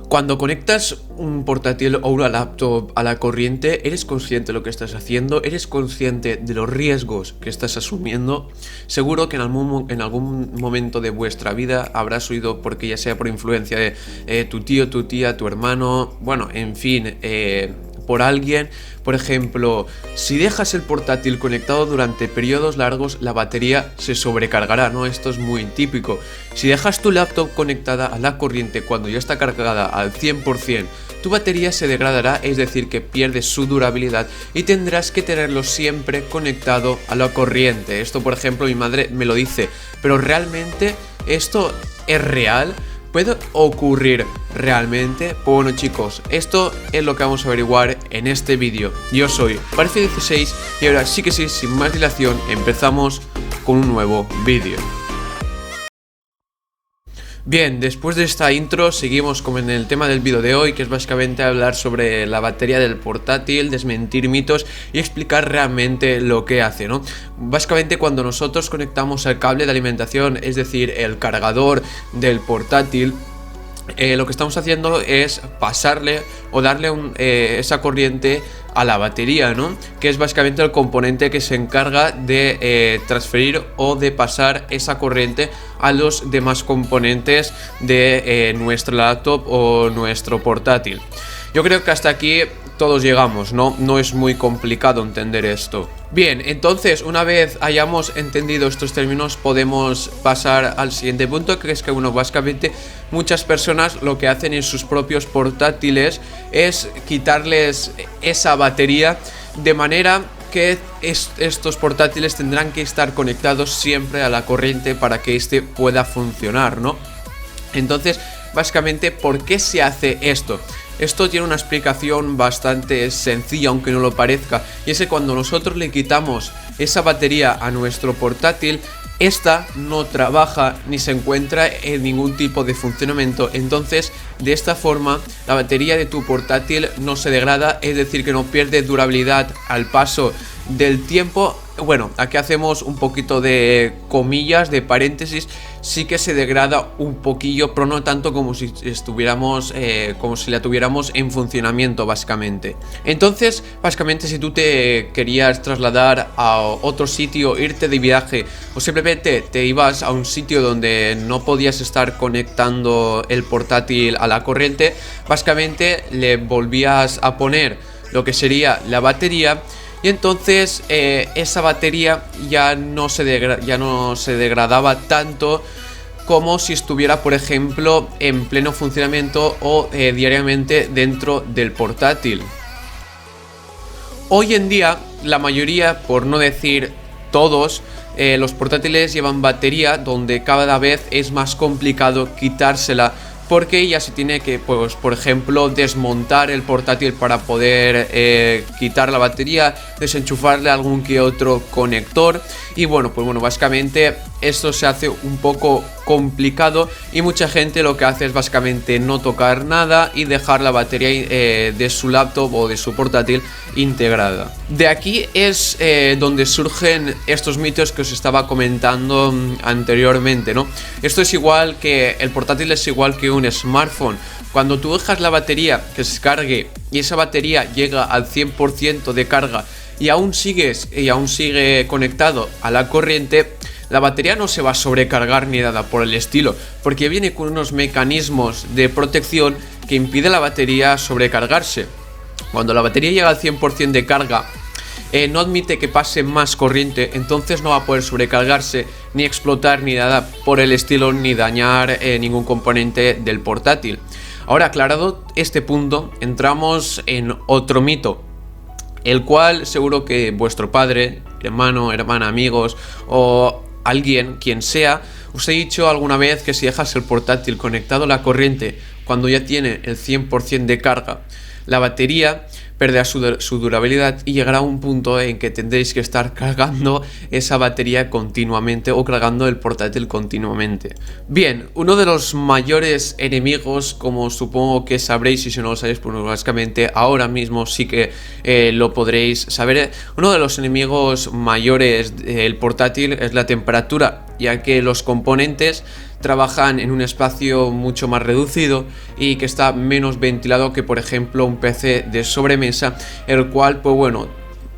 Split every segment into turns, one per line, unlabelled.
Cuando conectas un portátil o una laptop a la corriente, ¿eres consciente de lo que estás haciendo? ¿Eres consciente de los riesgos que estás asumiendo? Seguro que en algún momento de vuestra vida habrás oído, porque ya sea por influencia de tu tío, tu tía, tu hermano, bueno, en fin, por alguien. Por ejemplo, si dejas el portátil conectado durante periodos largos, la batería se sobrecargará, ¿no? Esto es muy típico. Si dejas tu laptop conectada a la corriente cuando ya está cargada al 100%, tu batería se degradará, es decir, que pierde su durabilidad y tendrás que tenerlo siempre conectado a la corriente. Esto, por ejemplo, mi madre me lo dice, pero ¿realmente esto es real? ¿Puede ocurrir realmente? Pues bueno, chicos, esto es lo que vamos a averiguar en este vídeo. Yo soy Parece16 y ahora sí que sí, sin más dilación, empezamos con un nuevo vídeo. Bien, después de esta intro seguimos con el tema del vídeo de hoy, que es básicamente hablar sobre la batería del portátil, desmentir mitos y explicar realmente lo que hace, ¿no? Básicamente cuando nosotros conectamos el cable de alimentación, es decir, el cargador del portátil, lo que estamos haciendo es pasarle o darle esa corriente a la batería, ¿no? Que es básicamente el componente que se encarga de transferir o de pasar esa corriente a los demás componentes de nuestra laptop o nuestro portátil. Yo creo que hasta aquí todos llegamos, ¿no? No es muy complicado entender esto. Bien, entonces una vez hayamos entendido estos términos podemos pasar al siguiente punto, que es que, bueno, básicamente muchas personas lo que hacen en sus propios portátiles es quitarles esa batería, de manera que estos portátiles tendrán que estar conectados siempre a la corriente para que este pueda funcionar, ¿no? Entonces, básicamente, ¿por qué se hace esto? Esto tiene una explicación bastante sencilla, aunque no lo parezca, y es que cuando nosotros le quitamos esa batería a nuestro portátil, esta no trabaja ni se encuentra en ningún tipo de funcionamiento. Entonces, de esta forma, la batería de tu portátil no se degrada, es decir, que no pierde durabilidad al paso del tiempo. Bueno, aquí hacemos un poquito de comillas, de paréntesis, sí que se degrada un poquillo, pero no tanto como si estuviéramos, como si la tuviéramos en funcionamiento, básicamente. Entonces, básicamente, si tú te querías trasladar a otro sitio, irte de viaje, o simplemente te ibas a un sitio donde no podías estar conectando el portátil a la corriente, básicamente le volvías a poner lo que sería la batería. Y entonces esa batería ya no se degradaba tanto como si estuviera, por ejemplo, en pleno funcionamiento o diariamente dentro del portátil. Hoy en día, la mayoría, por no decir todos, los portátiles llevan batería, donde cada vez es más complicado quitársela, porque ya se tiene que, pues, por ejemplo, desmontar el portátil para poder quitar la batería, desenchufarle algún que otro conector. Y bueno, pues bueno, básicamente esto se hace un poco complicado y mucha gente lo que hace es básicamente no tocar nada y dejar la batería de su laptop o de su portátil integrada. De aquí es donde surgen estos mitos que os estaba comentando anteriormente, ¿no? Esto es igual que el portátil, es igual que un smartphone. Cuando tú dejas la batería que se cargue y esa batería llega al 100% de carga y aún sigue conectado a la corriente, la batería no se va a sobrecargar ni nada por el estilo, porque viene con unos mecanismos de protección que impide a la batería sobrecargarse. Cuando la batería llega al 100% de carga, no admite que pase más corriente, entonces no va a poder sobrecargarse, ni explotar, ni nada por el estilo, ni dañar ningún componente del portátil. Ahora, aclarado este punto, entramos en otro mito, el cual seguro que vuestro padre, hermano, hermana, amigos o alguien, quien sea, os he dicho alguna vez que si dejas el portátil conectado a la corriente cuando ya tiene el 100% de carga, la batería perderá su durabilidad y llegará a un punto en que tendréis que estar cargando esa batería continuamente o cargando el portátil continuamente. Bien, uno de los mayores enemigos, como supongo que sabréis, y si no lo sabéis, pues básicamente ahora mismo sí que lo podréis saber, uno de los enemigos mayores del portátil es la temperatura, ya que los componentes trabajan en un espacio mucho más reducido y que está menos ventilado que, por ejemplo, un PC de sobremesa, el cual, pues bueno,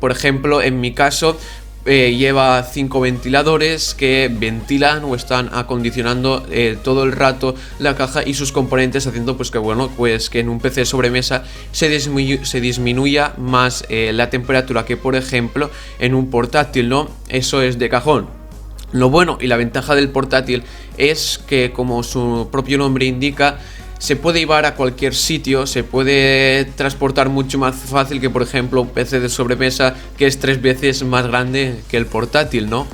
por ejemplo, en mi caso lleva 5 ventiladores que ventilan o están acondicionando todo el rato la caja y sus componentes, haciendo pues que bueno, pues que en un PC de sobremesa se disminuya más la temperatura que, por ejemplo, en un portátil, ¿no? Eso es de cajón. Lo bueno y la ventaja del portátil es que, como su propio nombre indica, se puede llevar a cualquier sitio, se puede transportar mucho más fácil que, por ejemplo, un PC de sobremesa que es 3 veces más grande que el portátil, ¿no?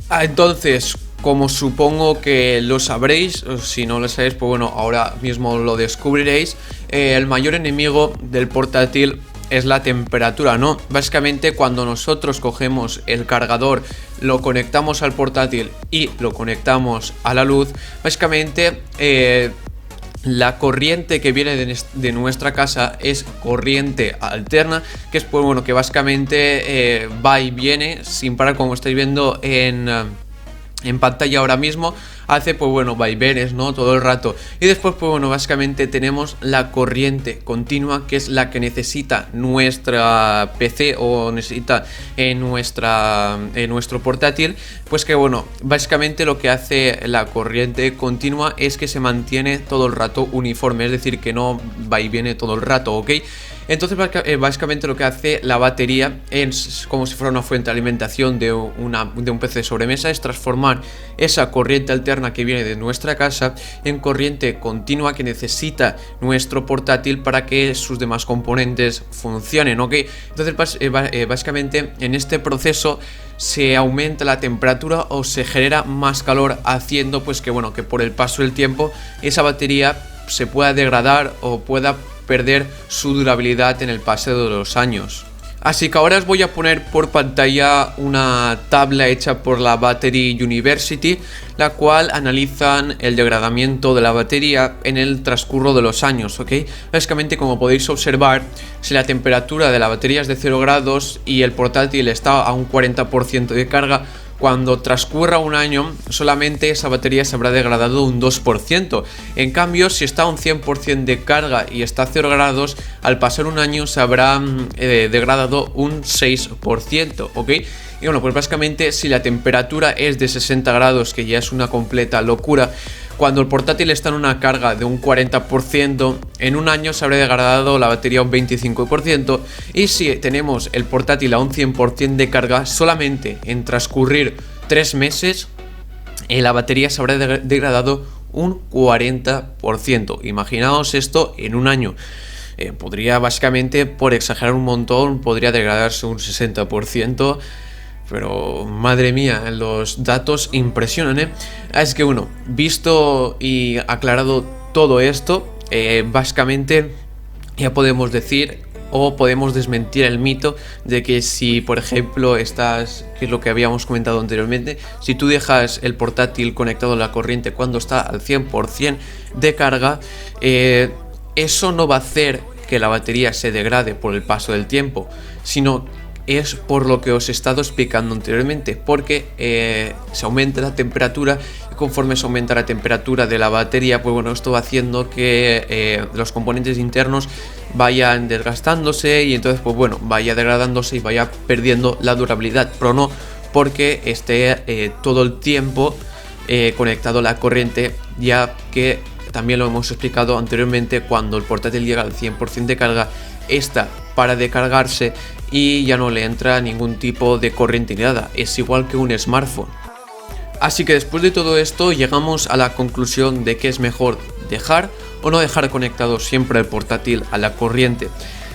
Entonces, como supongo que lo sabréis, o si no lo sabéis, pues bueno, ahora mismo lo descubriréis, el mayor enemigo del portátil es la temperatura, ¿no? Básicamente, cuando nosotros cogemos el cargador, lo conectamos al portátil y lo conectamos a la luz, básicamente la corriente que viene de nuestra casa es corriente alterna, que es pues bueno, que básicamente va y viene sin parar, como estáis viendo en pantalla ahora mismo. Hace pues bueno, vaivenes, ¿no? Todo el rato. Y después pues bueno, básicamente tenemos la corriente continua, que es la que necesita nuestra PC o necesita en nuestro portátil. Pues que bueno, básicamente lo que hace la corriente continua es que se mantiene todo el rato uniforme, es decir, que no va y viene todo el rato, ¿ok? Entonces básicamente lo que hace la batería es como si fuera una fuente de alimentación de un PC de sobremesa, es transformar esa corriente alterna que viene de nuestra casa en corriente continua que necesita nuestro portátil para que sus demás componentes funcionen, ¿ok? Entonces básicamente en este proceso se aumenta la temperatura o se genera más calor, haciendo pues que bueno, que por el paso del tiempo esa batería se pueda degradar o pueda perder su durabilidad en el paso de los años. Así que ahora os voy a poner por pantalla una tabla hecha por la Battery University, la cual analizan el degradamiento de la batería en el transcurso de los años, ¿ok? Básicamente, como podéis observar, si la temperatura de la batería es de 0 grados y el portátil está a un 40% de carga, cuando transcurra un año solamente esa batería se habrá degradado un 2%. En cambio, si está a un 100% de carga y está a 0 grados, al pasar un año se habrá degradado un 6%, ¿ok? Y bueno, pues básicamente si la temperatura es de 60 grados, que ya es una completa locura, cuando el portátil está en una carga de un 40%, en un año se habrá degradado la batería un 25%. Y si tenemos el portátil a un 100% de carga, solamente en transcurrir 3 meses, la batería se habrá degradado un 40%. Imaginaos esto en un año. Podría básicamente, por exagerar un montón, podría degradarse un 60%. Pero madre mía, los datos impresionan, ¿eh? Es que bueno, visto y aclarado todo esto, básicamente ya podemos decir o podemos desmentir el mito de que si, por ejemplo, que es lo que habíamos comentado anteriormente, si tú dejas el portátil conectado a la corriente cuando está al 100% de carga, eso no va a hacer que la batería se degrade por el paso del tiempo, sino es por lo que os he estado explicando anteriormente, porque se aumenta la temperatura y conforme se aumenta la temperatura de la batería, pues bueno, esto va haciendo que los componentes internos vayan desgastándose y entonces pues bueno, vaya degradándose y vaya perdiendo la durabilidad, pero no porque esté todo el tiempo conectado a la corriente, ya que también lo hemos explicado anteriormente, cuando el portátil llega al 100% de carga, esta para de cargarse y ya no le entra ningún tipo de corriente ni nada, es igual que un smartphone. Así que después de todo esto llegamos a la conclusión de que es mejor dejar o no dejar conectado siempre el portátil a la corriente.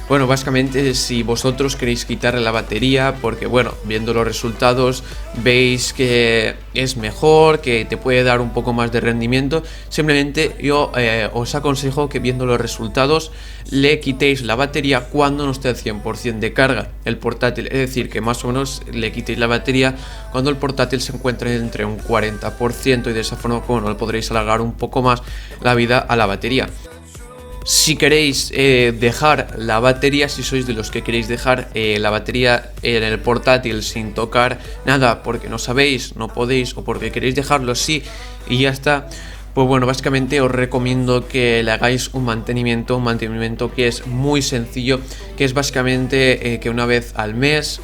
Bueno, básicamente si vosotros queréis quitarle la batería porque bueno, viendo los resultados veis que es mejor, que te puede dar un poco más de rendimiento, simplemente yo os aconsejo que viendo los resultados le quitéis la batería cuando no esté al 100% de carga el portátil, es decir, que más o menos le quitéis la batería cuando el portátil se encuentre entre un 40% y de esa forma, bueno, le podréis alargar un poco más la vida a la batería. Si queréis dejar la batería, si sois de los que queréis dejar la batería en el portátil sin tocar nada porque no sabéis, no podéis o porque queréis dejarlo así y ya está, pues bueno, básicamente os recomiendo que le hagáis un mantenimiento que es muy sencillo, que es básicamente que una vez al mes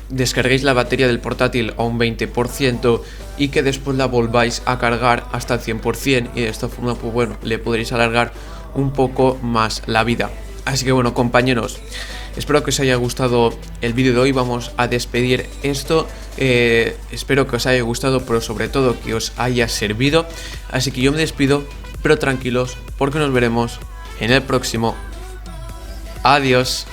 descarguéis la batería del portátil a un 20% y que después la volváis a cargar hasta el 100% y de esta forma pues bueno, le podréis alargar un poco más la vida. Así que bueno, compañeros, espero que os haya gustado el vídeo de hoy. Vamos a despedir esto. Espero que os haya gustado, pero sobre todo que os haya servido. Así que yo me despido, pero tranquilos, porque nos veremos en el próximo. Adiós.